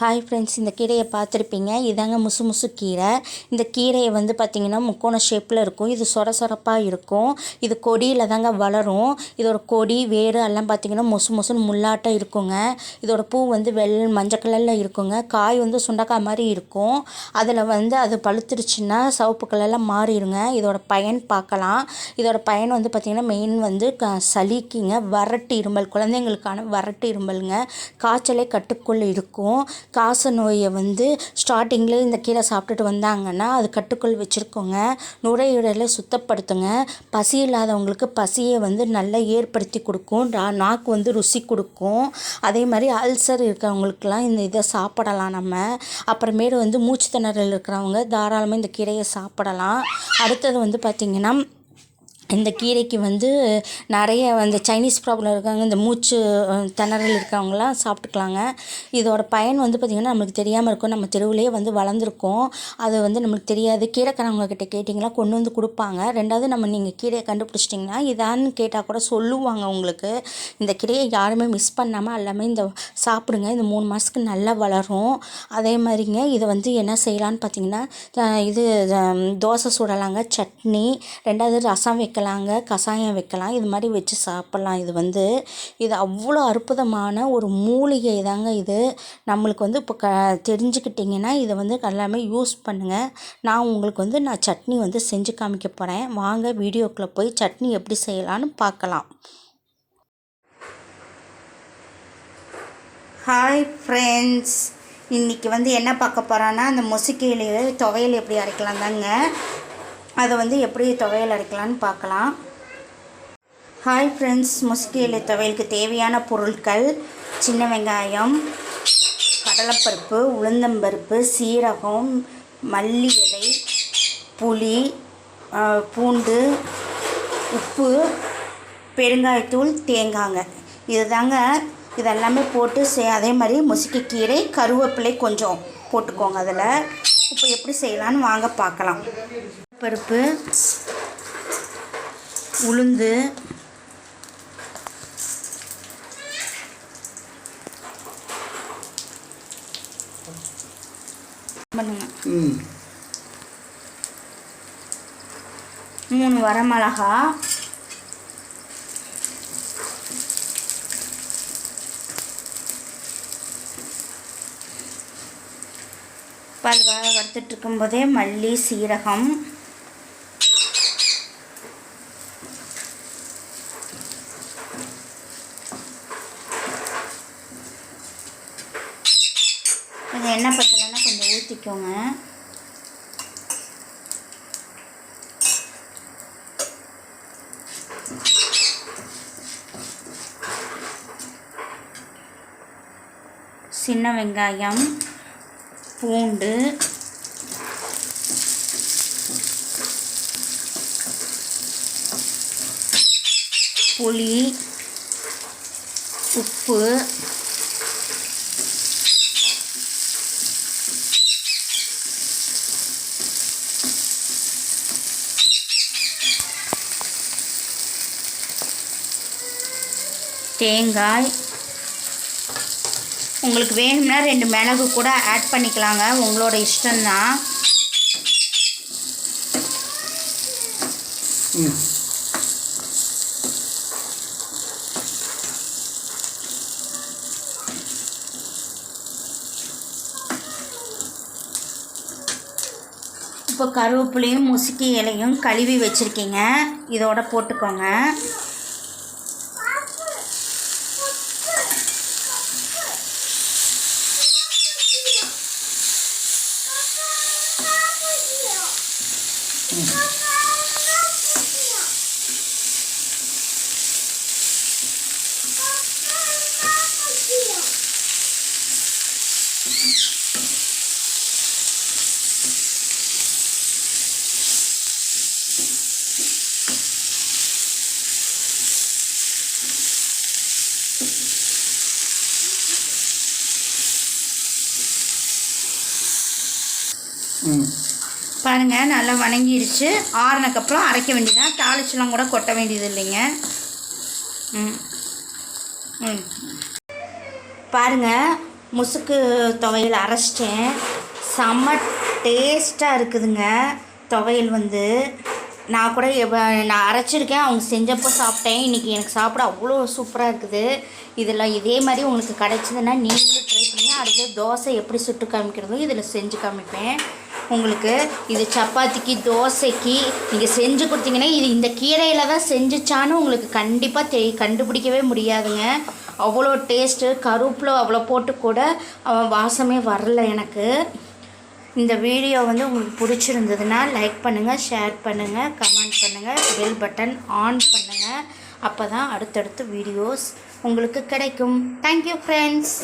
Hi friends, இந்த கீரையை பார்த்துருப்பீங்க. இதாங்க முசு முசு கீரை. இந்த கீரையை வந்து பார்த்திங்கன்னா முக்கோண ஷேப்பில் இருக்கும். இது சொர சொரப்பாக இருக்கும். இது கொடியில் தாங்க வளரும். இதோட கொடி வேறு எல்லாம் பார்த்திங்கன்னா முசு முசுன்னு முள்ளாட்டம் இருக்குங்க. இதோட பூ வந்து மஞ்சள் கலரில் இருக்குங்க. காய் வந்து சுண்டக்காய் மாதிரி இருக்கும். அதில் வந்து அது பழுத்துருச்சுன்னா சிவப்பு கலரில் மாறிடுங்க. இதோட பயன் பார்க்கலாம். இதோட பயன் வந்து பார்த்திங்கன்னா மெயின் வந்து சளிக்குங்க, வறட்டு இருமல், குழந்தைங்களுக்கான வறட்டு இருமலுங்க. காய்ச்சலே கட்டுக்குள் இருக்கும். காச நோயை வந்து ஸ்டார்டிங்கில் இந்த கீரை சாப்பிட்டுட்டு வந்தாங்கன்னா அது கட்டுக்குள் வச்சுருக்கோங்க. நுரையீரலை சுத்தப்படுத்துங்க. பசி இல்லாதவங்களுக்கு பசியை வந்து நல்லா ஏற்படுத்தி கொடுக்கும். நாக்கு வந்து ருசி கொடுக்கும். அதே மாதிரி அல்சர் இருக்கிறவங்களுக்கெல்லாம் இந்த இதை சாப்பிடலாம் நம்ம. அப்புறமேடு வந்து மூச்சு திணறல் இருக்கிறவங்க தாராளமாக இந்த கீரையை சாப்பிடலாம். அடுத்தது வந்து பார்த்திங்கன்னா இந்த கீரைக்கு வந்து நிறைய வந்து சைனீஸ் ப்ராப்ளம் இருக்காங்க, இந்த மூச்சு திணறல் இருக்கிறவங்களாம் சாப்பிட்டுக்கலாங்க. இதோட பயன் வந்து பார்த்திங்கன்னா நம்மளுக்கு தெரியாமல் இருக்கும். நம்ம தெருவிலேயே வந்து வளர்ந்துருக்கோம். அது வந்து நம்மளுக்கு தெரியாது. கீரைக்காரவங்கக்கிட்ட கேட்டிங்கன்னா கொண்டு வந்து கொடுப்பாங்க. ரெண்டாவது நீங்கள் கீரையை கண்டுபிடிச்சிட்டிங்கன்னா இதான்னு கேட்டால் கூட சொல்லுவாங்க உங்களுக்கு. இந்த கீரையை யாருமே மிஸ் பண்ணாமல் எல்லாமே இந்த சாப்பிடுங்க. இந்த 3 மாதத்துக்கு நல்லா வளரும். அதே மாதிரிங்க இதை வந்து என்ன செய்யலான்னு பார்த்திங்கன்னா இது தோசை சுடலாங்க, சட்னி, ரெண்டாவது ரசம் வைக்கலாங்க, கஷாயம் வைக்கலாம். இது மாதிரி வச்சு சாப்பிட்லாம். இது அவ்வளோ அற்புதமான ஒரு மூலிகை தாங்க. இது நம்மளுக்கு வந்து இப்போ தெரிஞ்சுக்கிட்டிங்கன்னா இதை வந்து எல்லாமே யூஸ் பண்ணுங்கள். நான் உங்களுக்கு வந்து சட்னி வந்து செஞ்சு காமிக்க போகிறேன். வாங்க வீடியோக்குள்ளே போய் சட்னி எப்படி செய்யலான்னு பார்க்கலாம். ஹாய் ஃப்ரெண்ட்ஸ், இன்றைக்கி வந்து என்ன பார்க்க போகிறோன்னா அந்த முசுக்கையிலேயே துவையல் எப்படி அரைக்கலாம் தாங்க. அதை வந்து எப்படி துவையல் அரைக்கலான்னு பார்க்கலாம். ஹாய் ஃப்ரெண்ட்ஸ், முசுக்கையிலை துவையலுக்கு தேவையான பொருட்கள்: சின்ன வெங்காயம், கடலைப்பருப்பு, உளுந்தம்பருப்பு, சீரகம், மல்லி இலை, புளி, பூண்டு, உப்பு, பெருங்காயத்தூள், தேங்காய்ங்க. இதுதாங்க. இதெல்லாமே போட்டு அதே மாதிரி முசுக்கைக்கீரை, கருவேப்பிலை கொஞ்சம் போட்டுக்கோங்க அதில். இப்போ எப்படி செய்யலான்னு வாங்க பார்க்கலாம். பருப்பு, உளுந்து, பண்ணுங்க, 3 வரமிளகா, வறுத்துட்டு இருக்கும்போதே மல்லி, சீரகம், கொஞ்சம் எண்ணெய் பத்தலைன்னா கொஞ்சம் ஊற்றிக்கோங்க. சின்ன வெங்காயம், பூண்டு, புளி, உப்பு, தேங்காய். உங்களுக்கு வேணும்னா 2 மிளகு கூட ஆட் பண்ணிக்கலாங்க, உங்களோட இஷ்டம்தான். இப்போ கருவேப்பிலையும் முசுக்கி இலையும் கழுவி வச்சுருக்கீங்க, இதோட போட்டுக்கோங்க. பாருங்கள், நல்லா வணங்கிடுச்சு. ஆறுனக்கப்புறம் அரைக்க வேண்டியதான். தாளிச்செல்லாம் கூட கொட்ட வேண்டியது இல்லைங்க. பாருங்கள், முசுக்கு துவையல் அரைச்சிட்டேன். செம்ம டேஸ்ட்டாக இருக்குதுங்க துவையல் வந்து. நான் கூட நான் அரைச்சிருக்கேன், அவங்க செஞ்சப்போ சாப்பிட்டேன். இன்றைக்கி எனக்கு சாப்பிட அவ்வளோ சூப்பராக இருக்குது. இதில் இதே மாதிரி உங்களுக்கு கிடைச்சதுன்னா நீங்களும் ட்ரை பண்ணி அடுத்து தோசை எப்படி சுட்டு காமிக்கிறதும் இதில் செஞ்சு காமிப்பேன் உங்களுக்கு. இது சப்பாத்திக்கு தோசைக்கு நீங்கள் செஞ்சு கொடுத்தீங்கன்னா இது இந்த கீரையில் தான் செஞ்சுச்சான்னு உங்களுக்கு கண்டிப்பாக கண்டுபிடிக்கவே முடியாதுங்க. அவ்வளோ டேஸ்ட்டு. கருவேப்பிலை அவ்வளோ போட்டு கூட வாசமே வரல எனக்கு. இந்த வீடியோ வந்து உங்களுக்கு பிடிச்சிருந்ததுன்னா லைக் பண்ணுங்கள், ஷேர் பண்ணுங்கள், கமெண்ட் பண்ணுங்கள், பெல் பட்டன் ஆன் பண்ணுங்கள். அப்போ தான் அடுத்தடுத்த வீடியோஸ் உங்களுக்கு கிடைக்கும். Thank you friends.